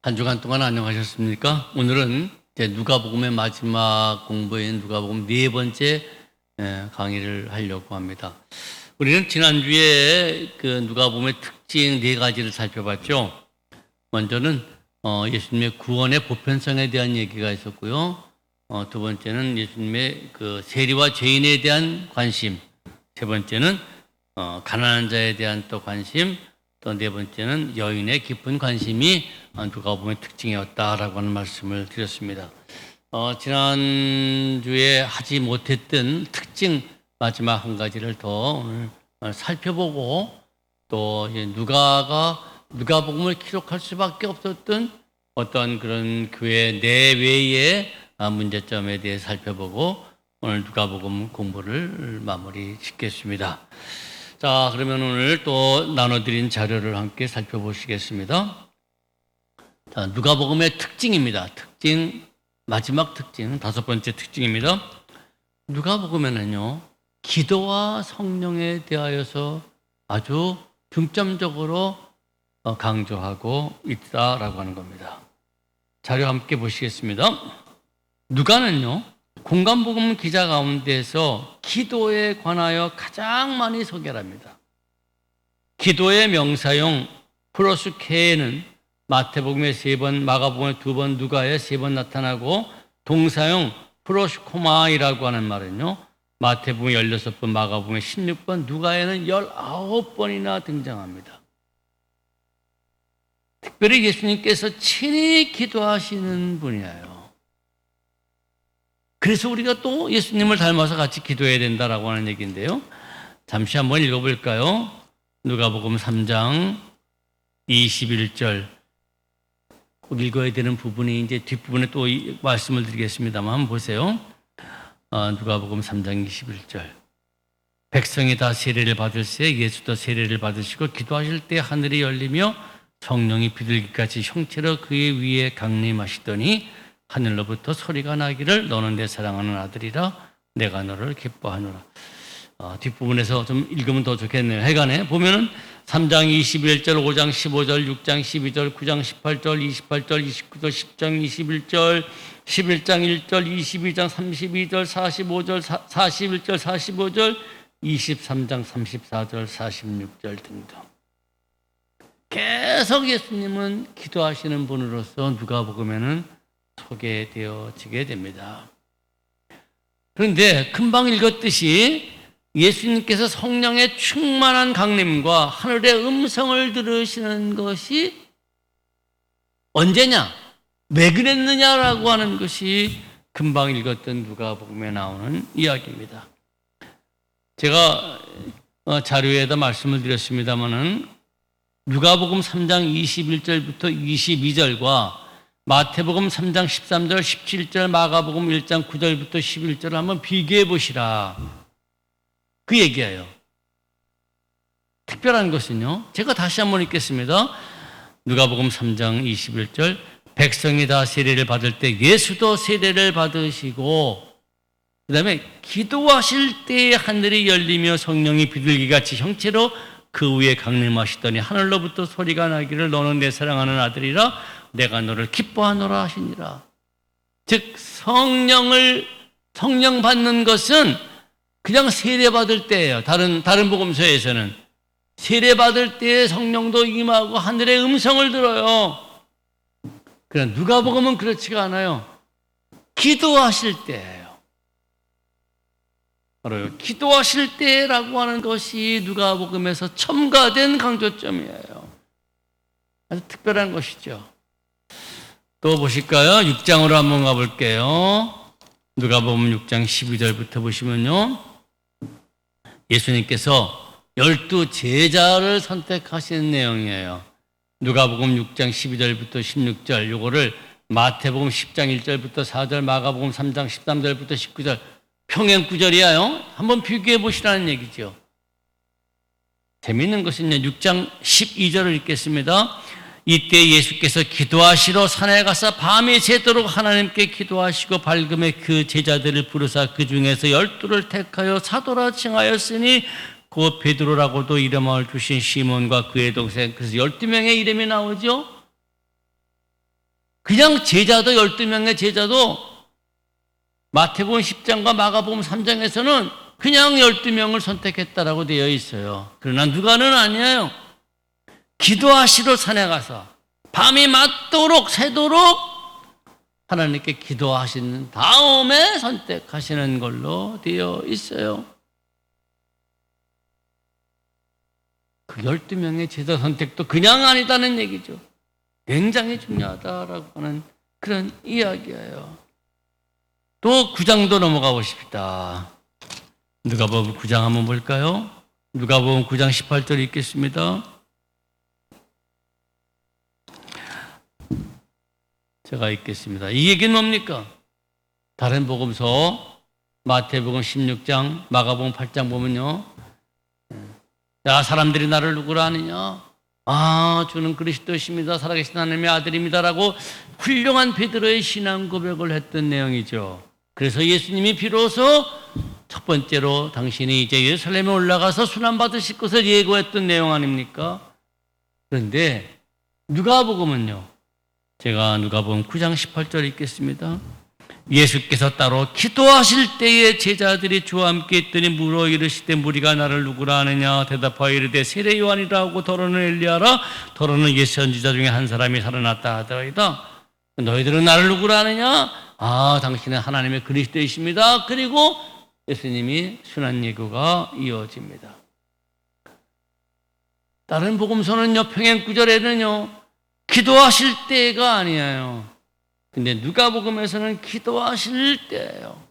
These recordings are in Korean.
한 주간 동안 안녕하셨습니까? 오늘은 이제 누가복음의 마지막 공부인 누가복음 네 번째 강의를 하려고 합니다. 우리는 지난주에 그 누가복음의 특징 네 가지를 살펴봤죠. 먼저는 예수님의 구원의 보편성에 대한 얘기가 있었고요. 두 번째는 예수님의 그 세리와 죄인에 대한 관심. 세 번째는 가난한 자에 대한 또 관심. 또 네 번째는 여인의 깊은 관심이 누가복음의 특징이었다라고 하는 말씀을 드렸습니다. 지난주에 하지 못했던 특징 마지막 한 가지를 더 오늘 살펴보고 또 누가복음을 기록할 수밖에 없었던 어떤 그런 교회 내외의 문제점에 대해 살펴보고 오늘 누가복음 공부를 마무리 짓겠습니다. 자, 그러면 오늘 또 나눠드린 자료를 함께 살펴보시겠습니다. 자, 누가복음의 특징입니다. 마지막 특징, 다섯 번째 특징입니다. 누가복음에는요, 기도와 성령에 대하여서 아주 중점적으로 강조하고 있다라고 하는 겁니다. 자료 함께 보시겠습니다. 누가는요, 공간복음 기자 가운데서 기도에 관하여 가장 많이 소개를 합니다. 기도의 명사용 프로스케는 마태복음에 3번, 마가복음에 2번, 누가에 3번 나타나고 동사용 프로스코마이라고 하는 말은요, 마태복음에 16번, 마가복음에 16번, 누가에는 19번이나 등장합니다. 특별히 예수님께서 친히 기도하시는 분이에요. 그래서 우리가 또 예수님을 닮아서 같이 기도해야 된다라고 하는 얘기인데요. 잠시 한번 읽어볼까요? 누가복음 3장 21절. 꼭 읽어야 되는 부분이 이제 뒷부분에 또 말씀을 드리겠습니다만 한번 보세요. 누가복음 3장 21절. 백성이 다 세례를 받을새 예수도 세례를 받으시고 기도하실 때 하늘이 열리며 성령이 비둘기같이 형체로 그의 위에 강림하시더니 하늘로부터 소리가 나기를 너는 내 사랑하는 아들이라 내가 너를 기뻐하노라. 뒷부분에서 좀 읽으면 더 좋겠네요. 해간에 보면은 3장 21절, 5장 15절, 6장 12절, 9장 18절, 28절, 29절, 10장 21절, 11장 1절, 22장 32절, 45절, 41절, 45절, 23장 34절, 46절 등등. 계속 예수님은 기도하시는 분으로서 누가복음에는 소개되어지게 됩니다. 그런데 금방 읽었듯이 예수님께서 성령의 충만한 강림과 하늘의 음성을 들으시는 것이 언제냐? 왜 그랬느냐라고 하는 것이 금방 읽었던 누가복음에 나오는 이야기입니다. 제가 자료에다 말씀을 드렸습니다마는 누가복음 3장 21절부터 22절과 마태복음 3장 13절, 17절, 마가복음 1장 9절부터 11절을 한번 비교해 보시라. 그 얘기예요. 특별한 것은요. 제가 다시 한번 읽겠습니다. 누가복음 3장 21절. 백성이 다 세례를 받을 때 예수도 세례를 받으시고 그 다음에 기도하실 때 하늘이 열리며 성령이 비둘기같이 형체로 그 위에 강림하시더니 하늘로부터 소리가 나기를 너는 내 사랑하는 아들이라 내가 너를 기뻐하노라 하시니라. 즉 성령 받는 것은 그냥 세례 받을 때예요. 다른 복음서에서는 세례 받을 때에 성령도 임하고 하늘의 음성을 들어요. 그러나 누가복음은 그렇지가 않아요. 기도하실 때예요. 바로 기도하실 때라고 하는 것이 누가복음에서 첨가된 강조점이에요. 아주 특별한 것이죠. 또 보실까요? 6장으로 한번 가볼게요. 누가복음 6장 12절부터 보시면요. 예수님께서 12 제자를 선택하시는 내용이에요. 누가복음 6장 12절부터 16절, 요거를 마태복음 10장 1절부터 4절, 마가복음 3장 13절부터 19절, 평행 구절이에요. 한번 비교해 보시라는 얘기죠. 재미있는 것은요. 6장 12절을 읽겠습니다. 이때 예수께서 기도하시러 산에 가서 밤이 새도록 하나님께 기도하시고 밝음에 그 제자들을 부르사 그 중에서 12를 택하여 사도라 칭하였으니 곧 베드로라고도 이름을 주신 시몬과 그의 동생, 그래서 12명의 이름이 나오죠. 그냥 제자도 12명의 제자도 마태복음 10장과 마가복음 3장에서는 그냥 12명을 선택했다라고 되어 있어요. 그러나 누가는 아니에요. 기도하시러 산에 가서 밤이 맞도록 새도록 하나님께 기도하신 다음에 선택하시는 걸로 되어 있어요. 그 12명의 제자 선택도 그냥 아니다는 얘기죠. 굉장히 중요하다라고 하는 그런 이야기예요. 또 9장도 넘어가 보십시다. 누가복음 9장 한번 볼까요? 누가복음 9장 18절 읽겠습니다. 제가 읽겠습니다. 이 얘기는 뭡니까? 다른 복음서 마태복음 16장, 마가복음 8장 보면요. 야, 사람들이 나를 누구라 하느냐? 아, 주는 그리스도십니다. 살아계신 하나님의 아들입니다라고 훌륭한 베드로의 신앙 고백을 했던 내용이죠. 그래서 예수님이 비로소 첫 번째로 당신이 이제 예루살렘에 올라가서 순환받으실 것을 예고했던 내용 아닙니까? 그런데 누가복음은요. 제가 누가복음 9장 18절 읽겠습니다. 예수께서 따로 기도하실 때에 제자들이 주와 함께 있더니 물어 이르시되 무리가 나를 누구라 하느냐 대답하여 이르되 세례 요한이라 하고 더러는 엘리야라 더러는 예수 선지자 중에 한 사람이 살아났다 하더이다. 너희들은 나를 누구라 하느냐? 아, 당신은 하나님의 그리스도이십니다. 그리고 예수님이 순환 예고가 이어집니다. 다른 복음서는요, 평행 구절에는요, 기도하실 때가 아니에요. 근데 누가복음에서는 기도하실 때예요.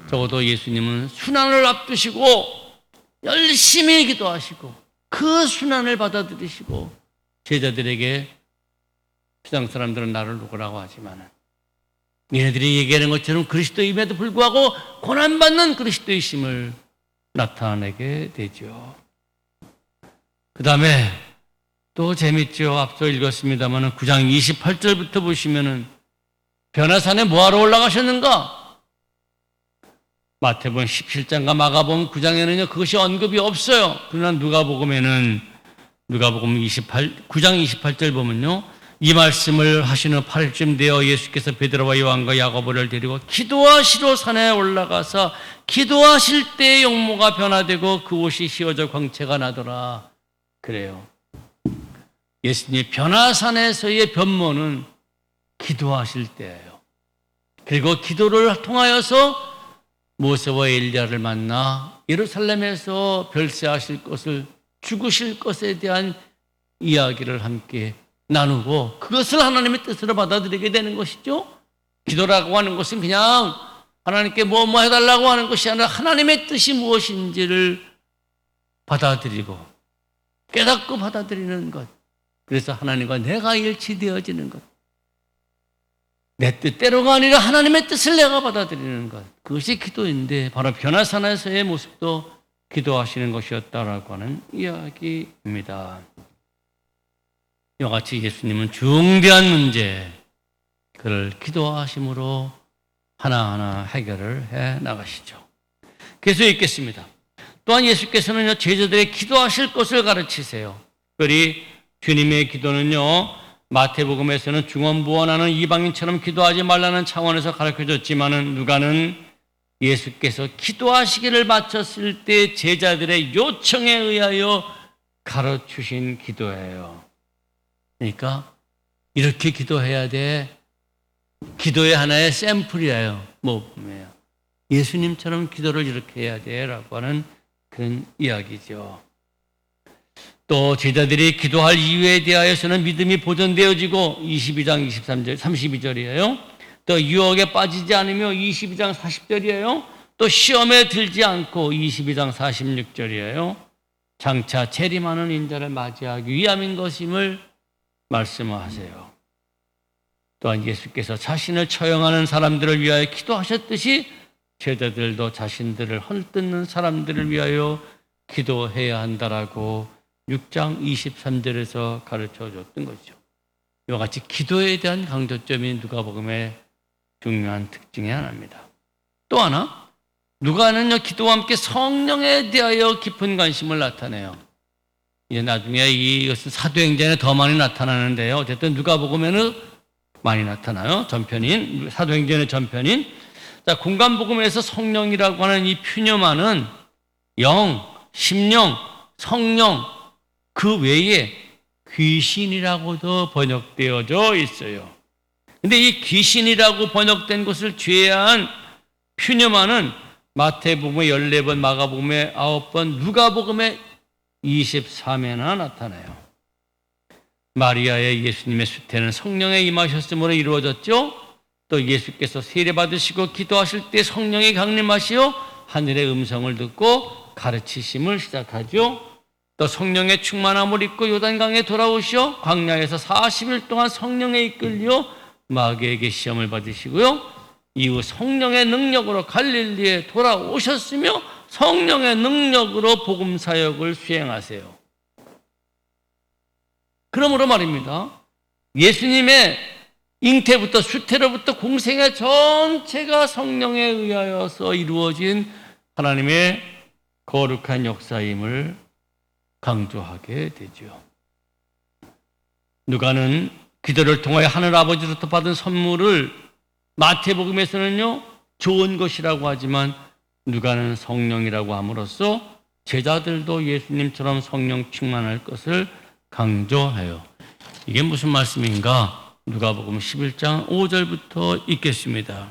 적어도 예수님은 순환을 앞두시고 열심히 기도하시고 그 순환을 받아들이시고 제자들에게 세상 사람들은 나를 누구라고 하지만 얘네들이 얘기하는 것처럼 그리스도임에도 불구하고 고난받는 그리스도이심을 나타내게 되죠. 그 다음에 또 재밌죠. 앞서 읽었습니다만 9장 28절부터 보시면은 변화산에 뭐하러 올라가셨는가? 마태복음 17장과 마가복음 9장에는요 그것이 언급이 없어요. 그러나 누가복음에는 누가복음 9장 28절 보면요 이 말씀을 하시는 8일쯤 되어 예수께서 베드로와 요한과 야고보를 데리고 기도하시러 산에 올라가서 기도하실 때의 용모가 변화되고 그 옷이 휘어져 광채가 나더라. 그래요. 예수님의 변화산에서의 변모는 기도하실 때예요. 그리고 기도를 통하여서 모세와 엘리야를 만나 예루살렘에서 별세하실 것을 죽으실 것에 대한 이야기를 함께 나누고 그것을 하나님의 뜻으로 받아들이게 되는 것이죠. 기도라고 하는 것은 그냥 하나님께 뭐 해달라고 하는 것이 아니라 하나님의 뜻이 무엇인지를 받아들이고 깨닫고 받아들이는 것. 그래서 하나님과 내가 일치되어지는 것. 내 뜻대로가 아니라 하나님의 뜻을 내가 받아들이는 것. 그것이 기도인데 바로 변화산에서의 모습도 기도하시는 것이었다라고 하는 이야기입니다. 이와 같이 예수님은 중대한 문제, 그를 기도하심으로 하나하나 해결을 해 나가시죠. 계속 읽겠습니다. 또한 예수께서는 제자들의 기도하실 것을 가르치세요. 특별히 주님의 기도는요, 마태복음에서는 중언부언하는 이방인처럼 기도하지 말라는 차원에서 가르쳐줬지만은 누가는 예수께서 기도하시기를 마쳤을 때 제자들의 요청에 의하여 가르치신 기도예요. 그러니까 이렇게 기도해야 돼. 기도의 하나의 샘플이에요. 뭐예요? 예수님처럼 기도를 이렇게 해야 돼라고 하는 그런 이야기죠. 또 제자들이 기도할 이유에 대하여서는 믿음이 보존되어지고 22장 23절 32절이에요. 또 유혹에 빠지지 않으며 22장 40절이에요. 또 시험에 들지 않고 22장 46절이에요. 장차 재림하는 인자를 맞이하기 위함인 것임을 말씀하세요. 또한 예수께서 자신을 처형하는 사람들을 위하여 기도하셨듯이 제자들도 자신들을 헐뜯는 사람들을 위하여 기도해야 한다라고 6장 23절에서 가르쳐줬던 거죠. 이와 같이 기도에 대한 강조점이 누가복음의 중요한 특징의 하나입니다. 또 하나, 누가는요 기도와 함께 성령에 대하여 깊은 관심을 나타내요. 이제 나중에 이것은 사도행전에 더 많이 나타나는데요. 어쨌든 누가복음에는 많이 나타나요. 전편인, 사도행전의 전편인. 자, 공간복음에서 성령이라고 하는 이 퓨녀마는 영, 심령, 성령, 그 외에 귀신이라고도 번역되어져 있어요. 근데 이 귀신이라고 번역된 것을 제외한 퓨녀마는 마태복음에 14번, 마가복음에 9번, 누가복음에 23회나 나타나요. 마리아의 예수님의 수태는 성령에 임하셨으므로 이루어졌죠. 또 예수께서 세례받으시고 기도하실 때 성령이 강림하시어 하늘의 음성을 듣고 가르치심을 시작하죠. 또 성령의 충만함을 입고 요단강에 돌아오시어 광야에서 40일 동안 성령에 이끌려 마귀에게 시험을 받으시고요. 이후 성령의 능력으로 갈릴리에 돌아오셨으며 성령의 능력으로 복음 사역을 수행하세요. 그러므로 말입니다. 예수님의 잉태부터 수태로부터 공생의 전체가 성령에 의하여서 이루어진 하나님의 거룩한 역사임을 강조하게 되죠. 누가는 기도를 통하여 하늘 아버지로부터 받은 선물을 마태복음에서는요 좋은 것이라고 하지만 누가는 성령이라고 함으로써 제자들도 예수님처럼 성령 충만할 것을 강조해요. 이게 무슨 말씀인가? 누가복음 11장 5절부터 읽겠습니다.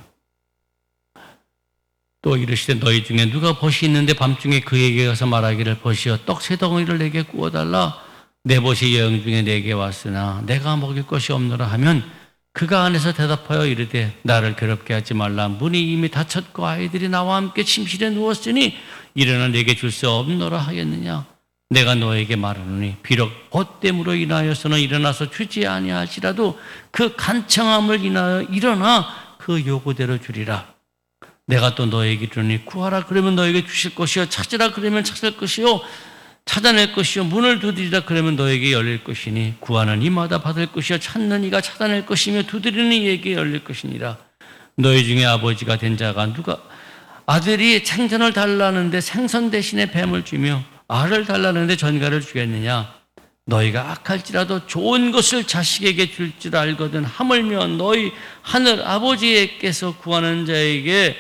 또 이르시되 너희 중에 누가 벗이 있는데 밤중에 그에게 가서 말하기를 벗이여 떡 세 덩어리를 내게 구워달라. 내 벗이 여영 중에 내게 왔으나 내가 먹일 것이 없노라 하면 그가 안에서 대답하여 이르되 나를 괴롭게 하지 말라. 문이 이미 닫혔고 아이들이 나와 함께 침실에 누웠으니 일어나 내게 줄 수 없노라 하겠느냐. 내가 너에게 말하노니 비록 벗됨으로 인하여서는 일어나서 주지 아니하시라도 그 간청함을 인하여 일어나 그 요구대로 주리라. 내가 또 너에게 이르노니 구하라 그러면 너에게 주실 것이요 찾으라 그러면 찾을 것이요 찾아낼 것이요 문을 두드리라 그러면 너에게 열릴 것이니 구하는 이마다 받을 것이요 찾는 이가 찾아낼 것이며 두드리는 이에게 열릴 것이니라. 너희 중에 아버지가 된 자가 누가 아들이 생선을 달라는데 생선 대신에 뱀을 주며 알을 달라는데 전갈을 주겠느냐. 너희가 악할지라도 좋은 것을 자식에게 줄 줄 알거든 하물며 너희 하늘 아버지께서 구하는 자에게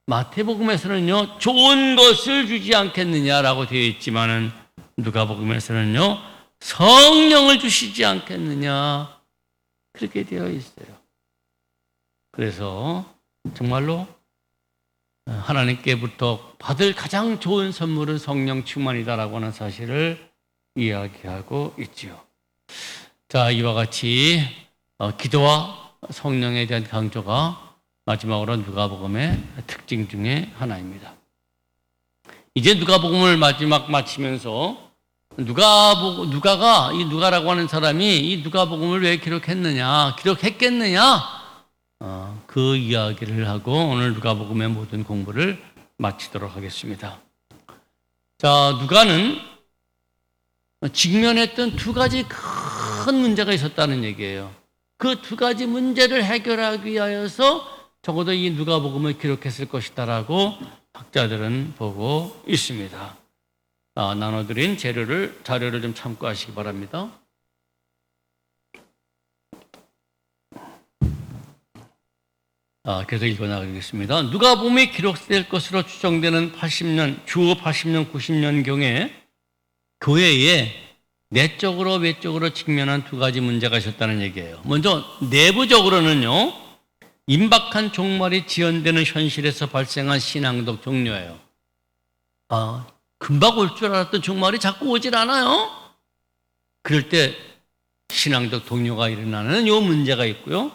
마태복음에서는요 좋은 것을 주지 않겠느냐라고 되어 있지만은 누가복음에서는요 성령을 주시지 않겠느냐 그렇게 되어 있어요. 그래서 정말로 하나님께부터 받을 가장 좋은 선물은 성령 충만이다라고 하는 사실을 이야기하고 있지요. 자, 이와 같이 기도와 성령에 대한 강조가 마지막으로 누가복음의 특징 중에 하나입니다. 이제 누가복음을 마지막 마치면서 누가가 이 누가라고 하는 사람이 이 누가복음을 왜 기록했겠느냐 그 이야기를 하고 오늘 누가복음의 모든 공부를 마치도록 하겠습니다. 자, 누가는 직면했던 두 가지 큰 문제가 있었다는 얘기예요. 그 두 가지 문제를 해결하기 위하여서 적어도 이 누가복음을 기록했을 것이다라고 학자들은 보고 있습니다. 나눠드린 자료를 좀 참고하시기 바랍니다. 계속 읽어나가겠습니다. 누가복음이 기록될 것으로 추정되는 80년, 주후 80년, 90년경에 교회에 내적으로 외적으로 직면한 두 가지 문제가 있었다는 얘기예요. 먼저 내부적으로는요. 임박한 종말이 지연되는 현실에서 발생한 신앙적 종료예요. 금방 올 줄 알았던 종말이 자꾸 오질 않아요. 그럴 때 신앙적 동요가 일어나는 이 문제가 있고요.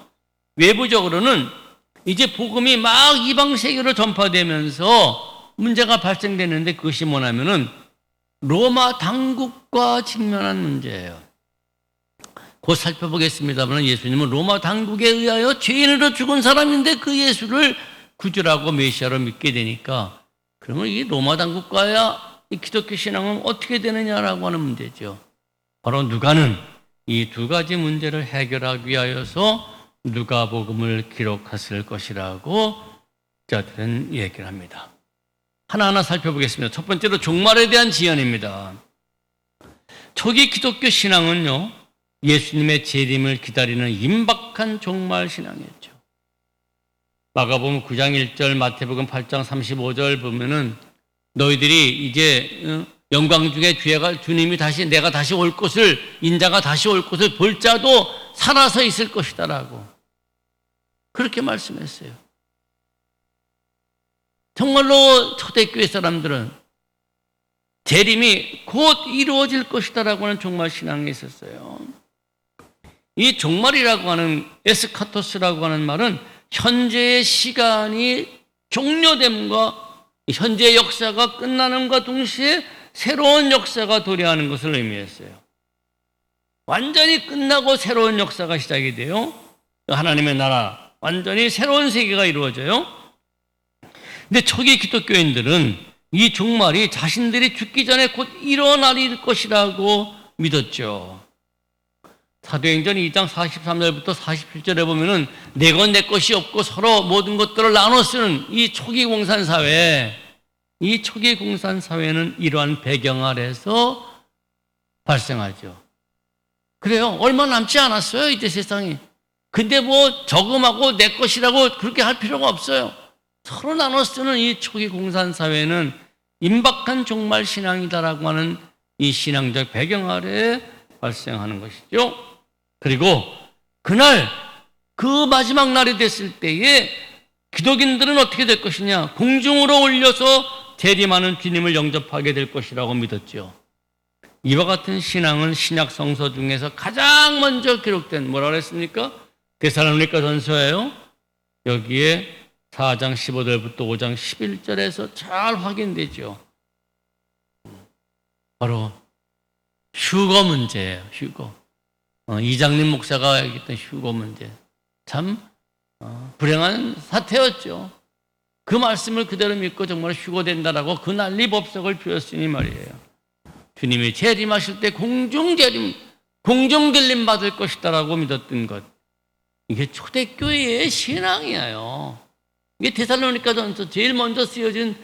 외부적으로는 이제 복음이 막 이방 세계로 전파되면서 문제가 발생되는데 그것이 뭐냐면은 로마 당국과 직면한 문제예요. 곧 살펴보겠습니다만 예수님은 로마 당국에 의하여 죄인으로 죽은 사람인데 그 예수를 구주라고 메시아로 믿게 되니까 그러면 이 로마 당국과야 이 기독교 신앙은 어떻게 되느냐라고 하는 문제죠. 바로 누가는 이 두 가지 문제를 해결하기 위하여서 누가복음을 기록했을 것이라고 자들은 얘기를 합니다. 하나하나 살펴보겠습니다. 첫 번째로 종말에 대한 지연입니다. 초기 기독교 신앙은요, 예수님의 재림을 기다리는 임박한 종말 신앙이었죠. 마가복음 9장 1절, 마태복음 8장 35절 보면은 너희들이 이제 영광 중에 주님이 내가 다시 올 것을, 인자가 다시 올 것을 볼 자도 살아서 있을 것이다라고 그렇게 말씀했어요. 정말로 초대교회 사람들은 재림이 곧 이루어질 것이다라고 하는 종말 신앙이 있었어요. 이 종말이라고 하는 에스카토스라고 하는 말은 현재의 시간이 종료됨과 현재의 역사가 끝나는과 동시에 새로운 역사가 도래하는 것을 의미했어요. 완전히 끝나고 새로운 역사가 시작이 돼요. 하나님의 나라, 완전히 새로운 세계가 이루어져요. 근데 초기 기독교인들은 이 종말이 자신들이 죽기 전에 곧 일어날 것이라고 믿었죠. 사도행전 2장 43절부터 47절에 보면은 내 것 내 것이 없고 서로 모든 것들을 나눠 쓰는 이 초기 공산사회, 이 초기 공산사회는 이러한 배경 아래서 발생하죠. 그래요. 얼마 남지 않았어요, 이제 세상이. 근데 뭐 저금하고 내 것이라고 그렇게 할 필요가 없어요. 서로 나눠 쓰는 이 초기 공산사회는 임박한 종말 신앙이다라고 하는 이 신앙적 배경 아래에 발생하는 것이죠. 그리고 그날, 그 마지막 날이 됐을 때에 기독인들은 어떻게 될 것이냐? 공중으로 올려서 재림하는 주님을 영접하게 될 것이라고 믿었죠. 이와 같은 신앙은 신약 성서 중에서 가장 먼저 기록된, 뭐라 그랬습니까? 데살로니가 전서예요. 여기에 4장 15절부터 5장 11절에서 잘 확인되죠. 바로 휴거 문제예요. 휴거. 이장림 목사가 얘기했던 휴거 문제. 참 불행한 사태였죠. 그 말씀을 그대로 믿고 정말 휴거된다라고 그 난리 법석을 피웠으니 말이에요. 주님이 재림하실 때 공중재림, 공중들림 받을 것이다라고 믿었던 것. 이게 초대교회의 신앙이에요. 이게 데살로니가전서 제일 먼저 쓰여진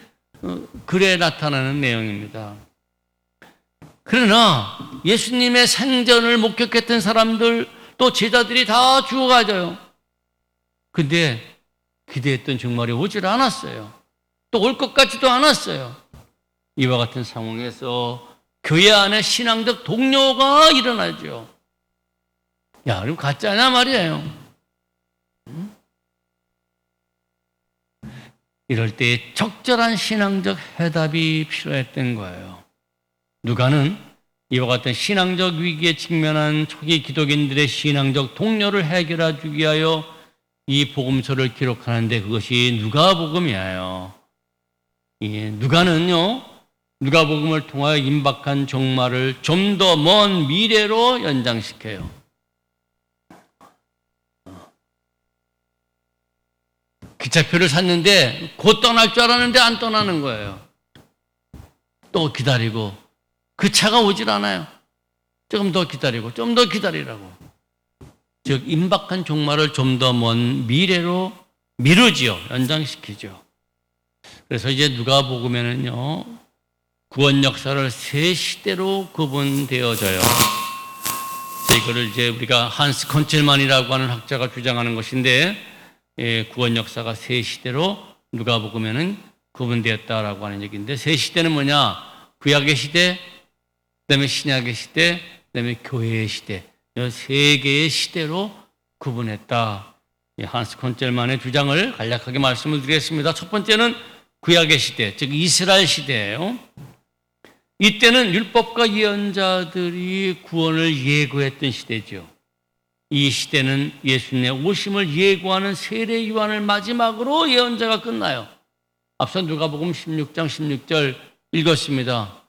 글에 나타나는 내용입니다. 그러나 예수님의 생전을 목격했던 사람들, 또 제자들이 다 죽어가져요. 근데 기대했던 종말이 오질 않았어요. 또 올 것 같지도 않았어요. 이와 같은 상황에서 교회 안에 신앙적 동료가 일어나죠. 야, 그럼 가짜냐 말이에요. 이럴 때 적절한 신앙적 해답이 필요했던 거예요. 누가는 이와 같은 신앙적 위기에 직면한 초기 기독인들의 신앙적 동료를 해결하기 위하여 이 복음서를 기록하는데 그것이 누가복음이에요. 누가는요, 누가복음을 통하여 임박한 종말을 좀 더 먼 미래로 연장시켜요. 기차표를 샀는데 곧 떠날 줄 알았는데 안 떠나는 거예요. 또 기다리고 그 차가 오질 않아요. 조금 더 기다리고 좀 더 기다리라고. 즉 임박한 종말을 좀 더 먼 미래로 미루지요. 연장시키죠. 그래서 이제 누가복음에는요, 구원 역사를 세 시대로 구분되어져요. 이거를 이제 우리가 한스 컨첼만이라고 하는 학자가 주장하는 것인데, 구원 역사가 세 시대로 누가복음에는 구분되었다라고 하는 얘기인데, 세 시대는 뭐냐? 구약의 시대, 그다음에 신약의 시대, 그다음에 교회의 시대, 이 세 개의 시대로 구분했다. 한스 컨첼만의 주장을 간략하게 말씀을 드리겠습니다. 첫 번째는 구약의 시대, 즉 이스라엘 시대예요. 이때는 율법과 예언자들이 구원을 예고했던 시대죠. 이 시대는 예수님의 오심을 예고하는 세례 요한을 마지막으로 예언자가 끝나요. 앞서 누가복음 16장 16절 읽었습니다.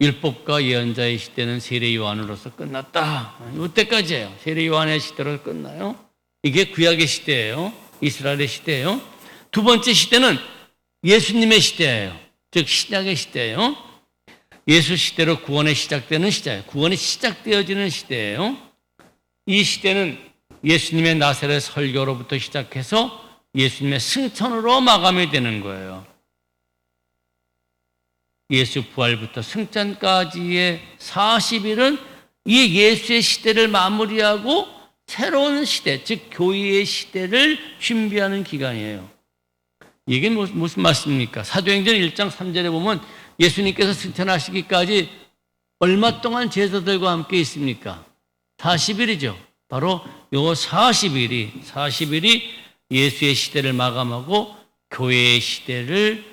율법과 예언자의 시대는 세례 요한으로서 끝났다. 이때까지예요. 세례 요한의 시대로 끝나요. 이게 구약의 시대예요. 이스라엘의 시대예요. 두 번째 시대는 예수님의 시대예요. 즉 신약의 시대예요. 예수 시대로 구원이 시작되는 시대예요. 구원이 시작되어지는 시대예요. 이 시대는 예수님의 나사렛 설교로부터 시작해서 예수님의 승천으로 마감이 되는 거예요. 예수 부활부터 승천까지의 40일은 이 예수의 시대를 마무리하고 새로운 시대, 즉 교회의 시대를 준비하는 기간이에요. 이게 무슨 말씀입니까? 사도행전 1장 3절에 보면 예수님께서 승천하시기까지 얼마 동안 제자들과 함께 있습니까? 40일이죠. 바로 요 40일이 예수의 시대를 마감하고 교회의 시대를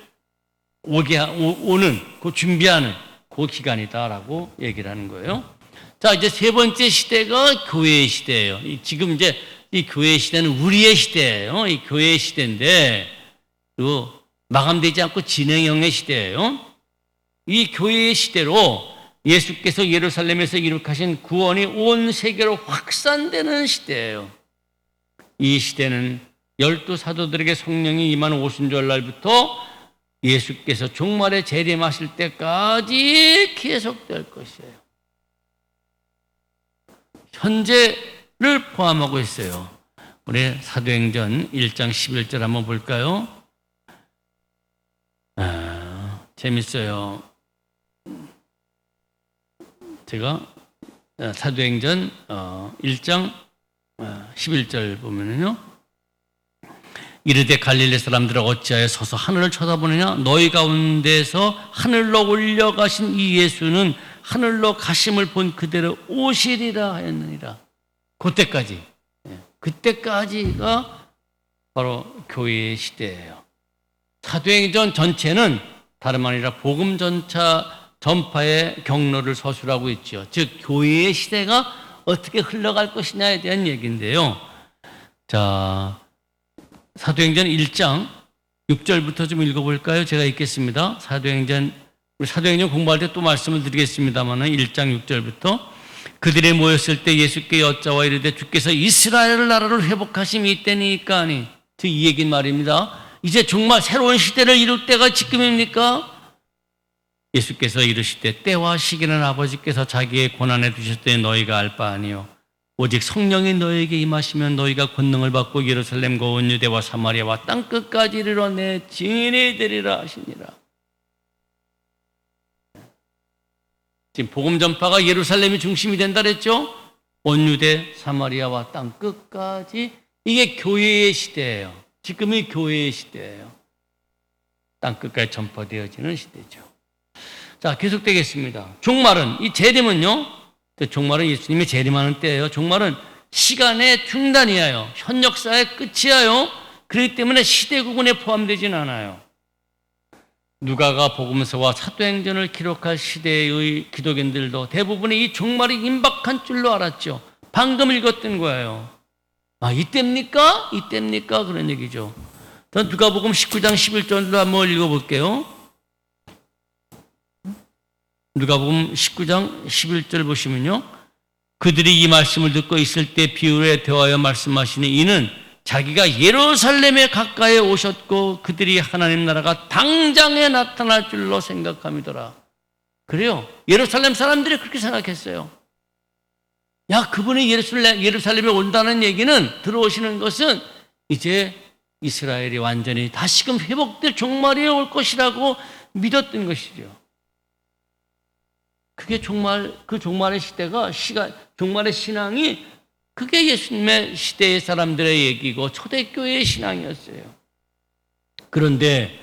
오는, 그 준비하는 그 기간이다라고 얘기를 하는 거예요. 자, 이제 세 번째 시대가 교회의 시대예요. 지금 이제 이 교회의 시대는 우리의 시대예요. 이 교회의 시대인데, 그리고 마감되지 않고 진행형의 시대예요. 이 교회의 시대로 예수께서 예루살렘에서 이룩하신 구원이 온 세계로 확산되는 시대예요. 이 시대는 12사도들에게 성령이 임한 오순절 날부터 예수께서 종말에 재림하실 때까지 계속될 것이에요. 현재를 포함하고 있어요. 우리 사도행전 1장 11절 한번 볼까요? 재밌어요. 제가 사도행전 1장 11절 보면은요, 이르되 갈릴리 사람들아 어찌하여 서서 하늘을 쳐다보느냐? 너희 가운데서 하늘로 올려가신 이 예수는 하늘로 가심을 본 그대로 오시리라 하였느니라. 그때까지, 그때까지가 바로 교회의 시대예요. 사도행전 전체는 다름 아니라 복음 전파의 경로를 서술하고 있죠. 즉 교회의 시대가 어떻게 흘러갈 것이냐에 대한 얘기인데요. 자, 사도행전 1장 6절부터 좀 읽어볼까요? 제가 읽겠습니다. 사도행전 공부할 때 또 말씀을 드리겠습니다만 1장 6절부터 그들이 모였을 때 예수께 여짜와 이르되 주께서 이스라엘 나라를 회복하심이 이때니까 하니, 즉 이 얘기는 말입니다. 이제 정말 새로운 시대를 이룰 때가 지금입니까? 예수께서 이르시되 때와 시기는 아버지께서 자기의 권한에 두셨더니 너희가 알 바 아니요 오직 성령이 너희에게 임하시면 너희가 권능을 받고 예루살렘과 온 유대와 사마리아와 땅끝까지 이르러 내 증인이 되리라 하시니라. 지금 복음 전파가 예루살렘이 중심이 된다 그랬죠? 온 유대 사마리아와 땅끝까지, 이게 교회의 시대예요. 지금이 교회의 시대예요. 땅끝까지 전파되어지는 시대죠. 자, 계속되겠습니다. 종말은, 이 재림은요, 종말은 예수님이 재림하는 때예요. 종말은 시간의 중단이에요. 현 역사의 끝이에요. 그렇기 때문에 시대 구분에 포함되지는 않아요. 누가가 복음서와 사도행전을 기록할 시대의 기독인들도 대부분이 이 종말이 임박한 줄로 알았죠. 방금 읽었던 거예요. 아, 이때입니까? 이때입니까? 그런 얘기죠. 누가복음 19장 11절도 한번 읽어볼게요. 누가복음 19장 11절 보시면요, 그들이 이 말씀을 듣고 있을 때 비유에 대하여 말씀하시니 이는 자기가 예루살렘에 가까이 오셨고 그들이 하나님 나라가 당장에 나타날 줄로 생각함이더라. 그래요. 예루살렘 사람들이 그렇게 생각했어요. 야, 그분이 예루살렘에 온다는 얘기는, 들어오시는 것은 이제 이스라엘이 완전히 다시금 회복될 종말이 올 것이라고 믿었던 것이죠. 그게 그 종말의 시대가, 종말의 신앙이, 그게 예수님의 시대의 사람들의 얘기고 초대교회의 신앙이었어요. 그런데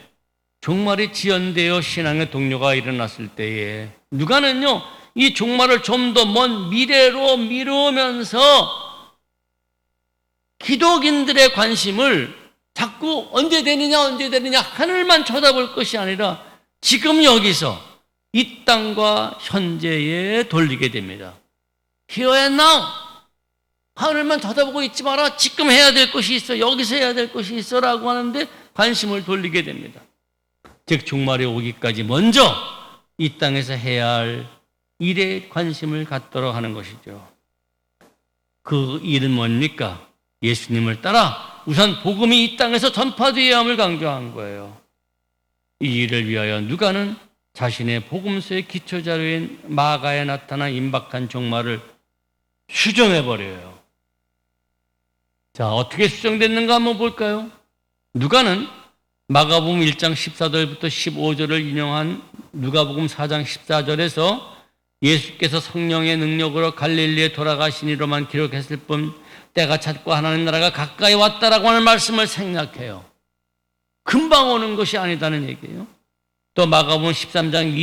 종말이 지연되어 신앙의 동료가 일어났을 때에 누가는요, 이 종말을 좀 더 먼 미래로 미루면서 기독인들의 관심을 자꾸 언제 되느냐 하늘만 쳐다볼 것이 아니라 지금 여기서 이 땅과 현재에 돌리게 됩니다. Here and now. 하늘만 쳐다보고 있지 마라. 지금 해야 될 것이 있어. 여기서 해야 될 것이 있어. 라고 하는데 관심을 돌리게 됩니다. 즉 종말이 오기까지 먼저 이 땅에서 해야 할 일에 관심을 갖도록 하는 것이죠. 그 일은 뭡니까? 예수님을 따라 우선 복음이 이 땅에서 전파되어야 함을 강조한 거예요. 이 일을 위하여 누가는 자신의 복음서의 기초자료인 마가에 나타난 임박한 종말을 수정해버려요. 자, 어떻게 수정됐는가 한번 볼까요? 누가는 마가복음 1장 14절부터 15절을 인용한 누가복음 4장 14절에서 예수께서 성령의 능력으로 갈릴리에 돌아가시니로만 기록했을 뿐 때가 찼고 하나님 나라가 가까이 왔다라고 하는 말씀을 생략해요. 금방 오는 것이 아니다는 얘기예요. 또 마가복음 13장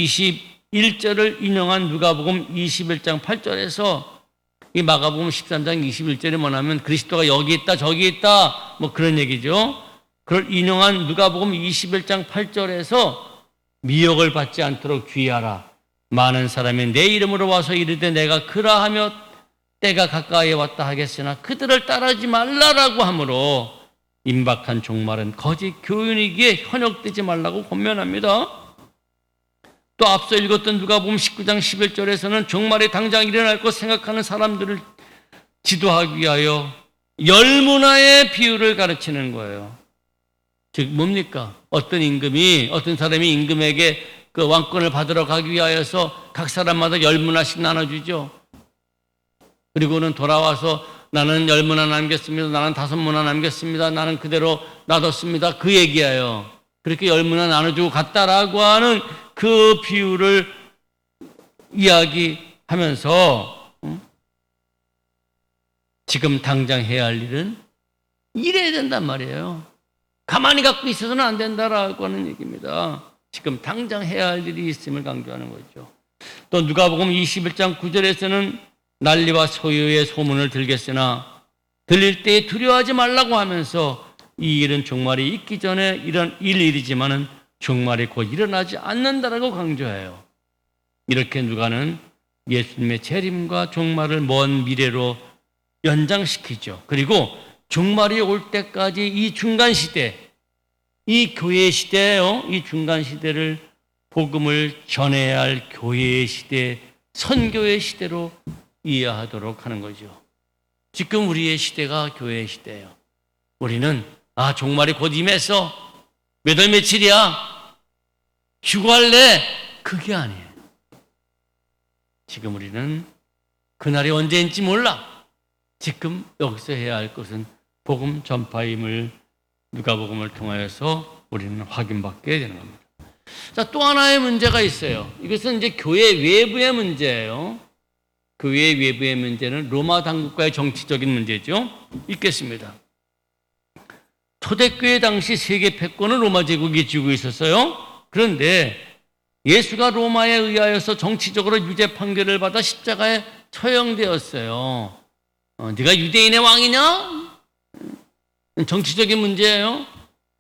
21절을 인용한 누가복음 21장 8절에서 이 마가복음 13장 21절이 뭐냐면 그리스도가 여기 있다 저기 있다 뭐 그런 얘기죠. 그걸 인용한 누가복음 21장 8절에서 미혹을 받지 않도록 주의하라. 많은 사람이 내 이름으로 와서 이르되 내가 그라하며 때가 가까이 왔다 하겠으나 그들을 따르지 말라라고 하므로 임박한 종말은 거짓 교훈이기에 현혹되지 말라고 권면합니다. 또 앞서 읽었던 누가복음 19장 11절에서는 종말이 당장 일어날 것 생각하는 사람들을 지도하기 위하여 열문화의 비유를 가르치는 거예요. 즉 뭡니까? 어떤 사람이 임금에게 그 왕권을 받으러 가기 위하여서 각 사람마다 열문화씩 나눠주죠. 그리고는 돌아와서 나는 10문화 남겼습니다. 나는 5문화 남겼습니다. 나는 그대로 놔뒀습니다. 그 얘기예요. 그렇게 10문화 나눠주고 갔다라고 하는 그 비유를 이야기하면서 지금 당장 해야 할 일은 이래야 된단 말이에요. 가만히 갖고 있어서는 안 된다라고 하는 얘기입니다. 지금 당장 해야 할 일이 있음을 강조하는 거죠. 또 누가복음 21장 9절에서는 난리와 소요의 소문을 들겠으나 들릴 때에 두려워하지 말라고 하면서 이 일은 종말이 있기 전에 이런 일이지만은 종말이 곧 일어나지 않는다라고 강조해요. 이렇게 누가는 예수님의 재림과 종말을 먼 미래로 연장시키죠. 그리고 종말이 올 때까지 이 중간 시대, 이 교회 시대예요. 이 중간 시대를 복음을 전해야 할 교회의 시대, 선교의 시대로 이해하도록 하는 거죠. 지금 우리의 시대가 교회의 시대예요. 우리는 종말이 곧 임했어. 몇 월 며칠이야. 휴가할래? 그게 아니에요. 지금 우리는 그날이 언제인지 몰라. 지금 여기서 해야 할 것은 복음 전파임을 누가복음을 통하여서 우리는 확인받게 되는 겁니다. 자, 또 하나의 문제가 있어요. 이것은 이제 교회 외부의 문제예요. 교회 외부의 문제는 로마 당국과의 정치적인 문제죠. 읽겠습니다. 초대교회 당시 세계 패권은 로마 제국이 쥐고 있었어요. 그런데 예수가 로마에 의하여서 정치적으로 유죄 판결을 받아 십자가에 처형되었어요. 네가 유대인의 왕이냐? 정치적인 문제예요.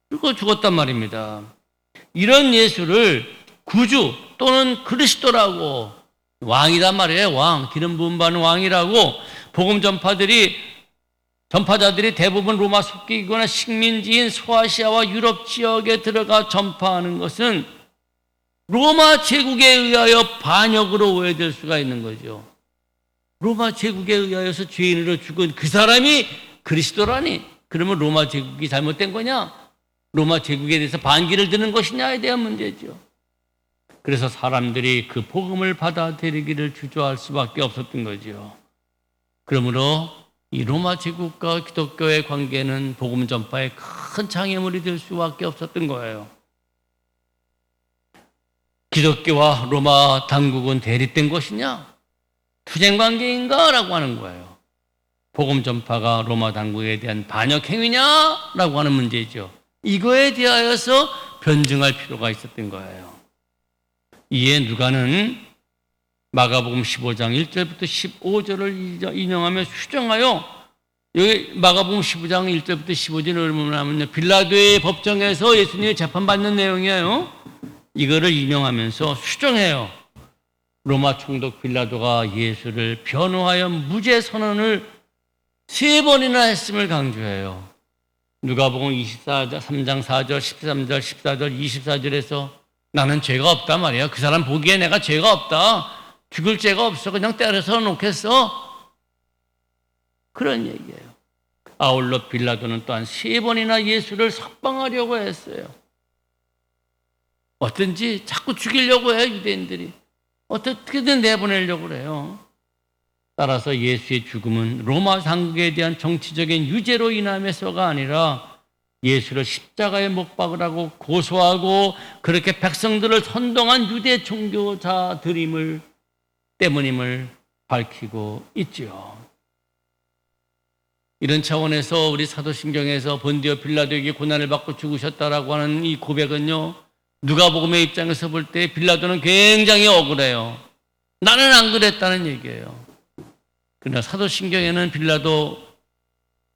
그리고 죽었단 말입니다. 이런 예수를 구주 또는 그리스도라고, 왕이란 말이에요. 왕, 기름 부음 받는 왕이라고 복음 전파자들이 대부분 로마 속기이거나 식민지인 소아시아와 유럽 지역에 들어가 전파하는 것은 로마 제국에 의하여 반역으로 오해될 수가 있는 거죠. 로마 제국에 의하여서 죄인으로 죽은 그 사람이 그리스도라니? 그러면 로마 제국이 잘못된 거냐? 로마 제국에 대해서 반기를 드는 것이냐에 대한 문제죠. 그래서 사람들이 그 복음을 받아들이기를 주저할 수밖에 없었던 거죠. 그러므로 이 로마 제국과 기독교의 관계는 복음 전파에 큰 장애물이 될 수밖에 없었던 거예요. 기독교와 로마 당국은 대립된 것이냐? 투쟁 관계인가? 라고 하는 거예요. 복음 전파가 로마 당국에 대한 반역 행위냐? 라고 하는 문제죠. 이거에 대하여서 변증할 필요가 있었던 거예요. 이에 누가는 마가복음 15장 1절부터 15절을 인용하며 수정하여, 여기 마가복음 15장 1절부터 15절을 보면 빌라도의 법정에서 예수님이 재판받는 내용이에요. 이거를 인용하면서 수정해요. 로마 총독 빌라도가 예수를 변호하여 무죄 선언을 3번이나 했음을 강조해요. 누가복음 23장 4절, 13절, 14절, 24절에서 나는 죄가 없단 말이야. 그 사람 보기에 내가 죄가 없다. 죽을 죄가 없어. 그냥 때려서 놓겠어. 그런 얘기예요. 아울러 빌라도는 또한 3번이나 예수를 석방하려고 했어요. 어떤지 자꾸 죽이려고 해요, 유대인들이. 어떻게든 내보내려고 그래요. 따라서 예수의 죽음은 로마 당국에 대한 정치적인 유죄로 인함에서가 아니라 예수를 십자가에 못 박으라고 고소하고 그렇게 백성들을 선동한 유대 종교자들임을 때문임을 밝히고 있지요. 이런 차원에서 우리 사도신경에서 본디오 빌라도에게 고난을 받고 죽으셨다라고 하는 이 고백은요, 누가복음의 입장에서 볼 때 빌라도는 굉장히 억울해요. 나는 안 그랬다는 얘기예요. 그러나 사도신경에는 빌라도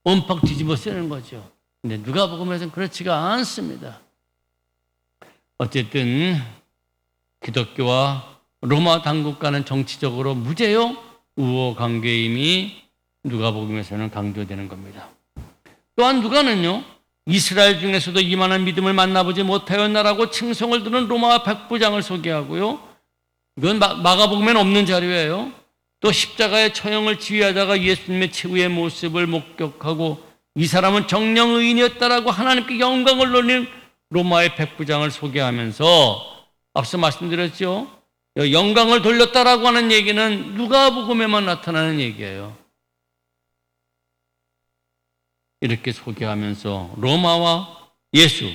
온팍 뒤집어 쓰는 거죠. 근데 누가복음에서는 그렇지가 않습니다. 어쨌든 기독교와 로마 당국과는 정치적으로 무죄요 우호 관계임이 누가복음에서는 강조되는 겁니다. 또한 누가는요, 이스라엘 중에서도 이만한 믿음을 만나보지 못하였나라고 칭송을 들은 로마 백부장을 소개하고요. 이건 마가복음에는 없는 자료예요. 또 십자가의 처형을 지휘하다가 예수님의 최후의 모습을 목격하고 이 사람은 정령 의인이었다라고 하나님께 영광을 돌린 로마의 백부장을 소개하면서 앞서 말씀드렸죠. 영광을 돌렸다라고 하는 얘기는 누가복음에만 나타나는 얘기예요. 이렇게 소개하면서 로마와 예수,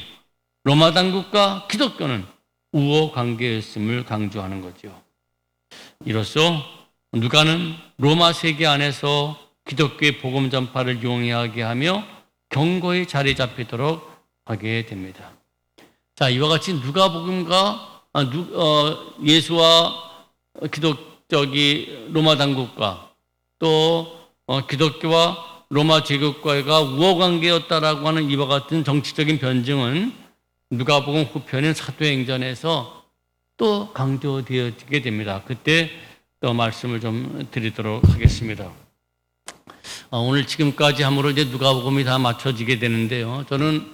로마 당국과 기독교는 우호 관계였음을 강조하는 거죠. 이로써 누가는 로마 세계 안에서 기독교의 복음 전파를 용이하게 하며 경고에 자리 잡히도록 하게 됩니다. 자, 이와 같이 누가복음과 예수와 로마 당국과 또 기독교와 로마 제국과가 우호 관계였다라고 하는 이와 같은 정치적인 변증은 누가복음 후편인 사도행전에서 또 강조되어지게 됩니다. 그때 또 말씀을 좀 드리도록 하겠습니다. 오늘 지금까지 함으로 이제 누가복음이 다 맞춰지게 되는데요. 저는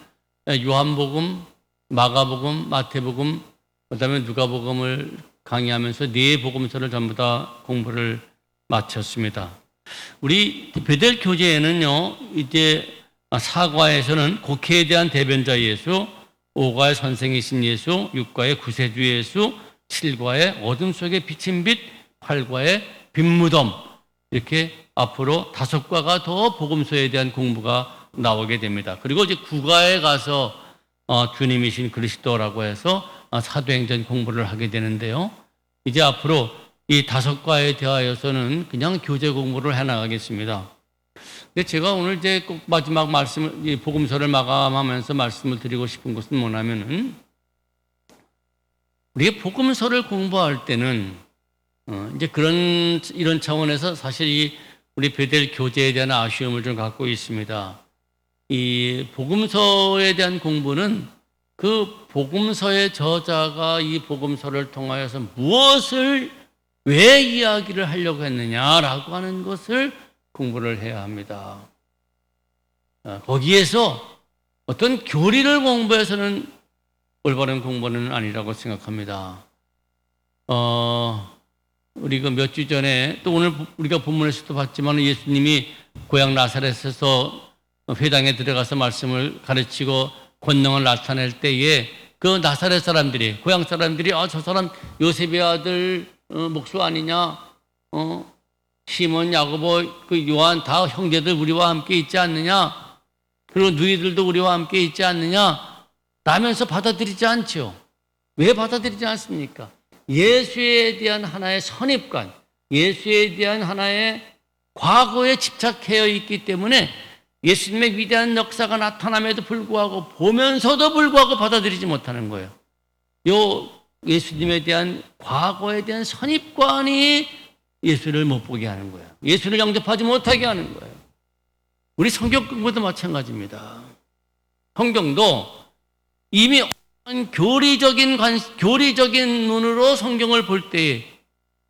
요한복음, 마가복음, 마태복음, 그다음에 누가복음을 강의하면서 네 복음서를 전부 다 공부를 마쳤습니다. 우리 베델 교재에는요, 이제 사과에서는 곡해에 대한 대변자 예수, 5과의 선생이신 예수, 6과의 구세주 예수, 7과의 어둠 속에 비친 빛, 8과의 빈무덤, 이렇게 앞으로 5과가 더 복음서에 대한 공부가 나오게 됩니다. 그리고 이제 9과에 가서 주님이신 그리스도라고 해서 사도행전 공부를 하게 되는데요. 이제 앞으로 이 5과에 대하여서는 그냥 교재 공부를 해나가겠습니다. 근데 제가 오늘 이제 꼭 마지막 말씀을, 복음서를 마감하면서 말씀을 드리고 싶은 것은 뭐냐면은, 우리가 복음서를 공부할 때는, 이제 이런 차원에서 사실 우리 베델 교재에 대한 아쉬움을 좀 갖고 있습니다. 이 복음서에 대한 공부는 그 복음서의 저자가 이 복음서를 통하여서 무엇을 왜 이야기를 하려고 했느냐라고 하는 것을 공부를 해야 합니다. 거기에서 어떤 교리를 공부해서는 올바른 공부는 아니라고 생각합니다. 우리가 몇 주 전에 또 오늘 우리가 본문에서도 봤지만 예수님이 고향 나사렛에서 회당에 들어가서 말씀을 가르치고 권능을 나타낼 때에 그 나사렛 사람들이, 고향 사람들이 저 사람 요셉의 아들 목수 아니냐? 시몬, 야고보, 그 요한 다 형제들 우리와 함께 있지 않느냐? 그리고 너희들도 우리와 함께 있지 않느냐? 라면서 받아들이지 않죠. 왜 받아들이지 않습니까? 예수에 대한 하나의 선입관, 예수에 대한 하나의 과거에 집착해 있기 때문에 예수님의 위대한 역사가 나타남에도 불구하고 보면서도 불구하고 받아들이지 못하는 거예요. 예수님에 대한 과거에 대한 선입관이 예수를 못 보게 하는 거예요. 예수를 영접하지 못하게 하는 거예요. 우리 성경 공부도 마찬가지입니다. 성경도 이미 교리적인 눈으로 성경을 볼 때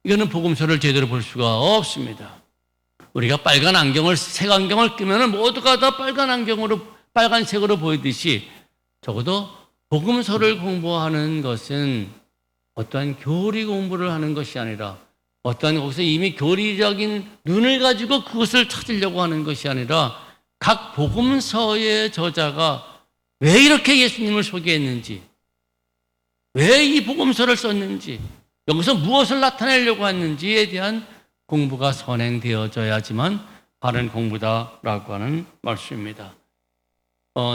이거는 복음서를 제대로 볼 수가 없습니다. 우리가 빨간 안경을, 색안경을 끼면 모두가 다 빨간색으로 보이듯이 적어도 복음서를 공부하는 것은 어떠한 교리 공부를 하는 것이 아니라 어떠한 거기서 이미 교리적인 눈을 가지고 그것을 찾으려고 하는 것이 아니라 각 복음서의 저자가 왜 이렇게 예수님을 소개했는지, 왜 이 복음서를 썼는지, 여기서 무엇을 나타내려고 했는지에 대한 공부가 선행되어져야지만 바른 공부다라고 하는 말씀입니다.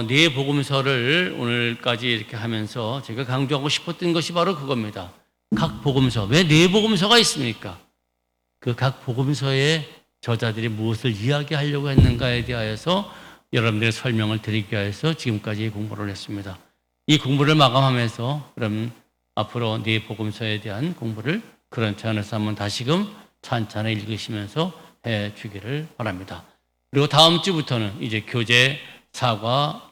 네 복음서를 오늘까지 이렇게 하면서 제가 강조하고 싶었던 것이 바로 그겁니다. 각 복음서, 왜 네 복음서가 있습니까? 그 각 복음서의 저자들이 무엇을 이야기하려고 했는가에 대하여서 여러분들의 설명을 드리기 위해서 지금까지 공부를 했습니다. 이 공부를 마감하면서 그럼 앞으로 네 복음서에 대한 공부를 그런 차원에서 한번 다시금 찬찬히 읽으시면서 해 주기를 바랍니다. 그리고 다음 주부터는 이제 교재 사과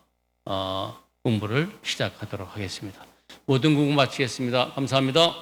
공부를 시작하도록 하겠습니다. 모든 공부 마치겠습니다. 감사합니다.